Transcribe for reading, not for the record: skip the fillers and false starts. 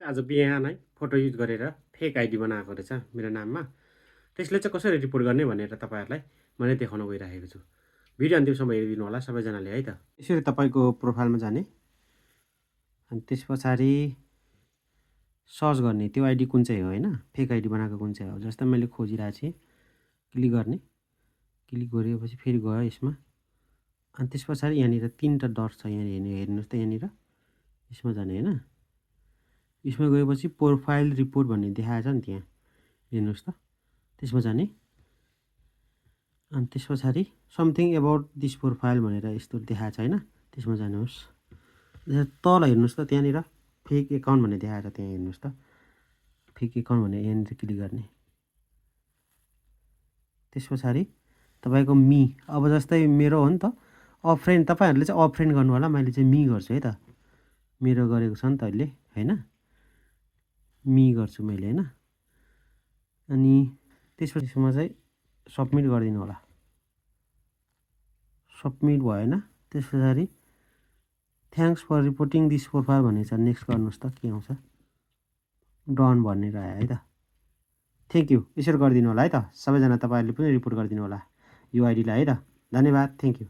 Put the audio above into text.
आज बिहानै photo use गरेर फेक आइडी बनाएको रहेछ मेरो नाममा। त्यसले चाहिँ कसरी रिपोर्ट गर्ने भनेर तपाईँहरूलाई मैले देखाउन गइरहेको छु। भिडियो अन्तिमसम्म हेरिदिनु होला सबैजनाले है त। यसरी तपाईँको प्रोफाइलमा जाने अनि त्यस पछाडि सर्च गर्ने त्यो आइडी कुन चाहिँ हो होइन, फेक आइडी बनाएको कुन चाहिँ हो। जस्तै मैले खोजिरहेको छु, क्लिक गर्ने, क्लिक गरेपछि फेरि गयो यसमा। अनि त्यस पछाडि यहाँनिर 3टा डट छ, यहाँ हेर्नुहोस् त, यहाँनिर यसमा जाने होइन। यसमा गएपछि प्रोफाइल रिपोर्ट भन्ने देखाएको छ नि, त्यहाँ हेर्नुहोस् त, त्यसमा जाने। अनि त्यस पछाडि समथिङ एबाउट दिस प्रोफाइल भनेर यस्तो देखाएको छ होइन, त्यसमा जानुहोस्। तल हेर्नुहोस् त, त्यहाँनिर फेक एकाउन्ट भन्ने देखाएको छ, त्यहाँ हेर्नुहोस् त, फेक एकाउन्ट भनेर यहाँनिर क्लिक गर्ने। त्यस पछाडि तपाईँको मी, अब जस्तै मेरो हो नि त अफ्रेन्ड, तपाईँहरूले चाहिँ अफ्रेन्ड गर्नु होला, मैले चाहिँ मी गर्छु है त। मेरो गरेको छ नि त अहिले होइन, मी गर्छु मैले होइन। अनि त्यसपछि यसमा चाहिँ सबमिट गरिदिनु होला। सबमिट भएन। त्यस पछाडि thanks for reporting this profile भन्ने छ, नेक्स्ट गर्नुहोस् त, के आउँछ, डन भनेर आयो है त। थ्याङ्क यू, यसरी गरिदिनु होला है त सबैजना। तपाईँहरूले पनि रिपोर्ट गरिदिनु होला यो आइडीलाई है त। धन्यवाद, थ्याङ्क यू।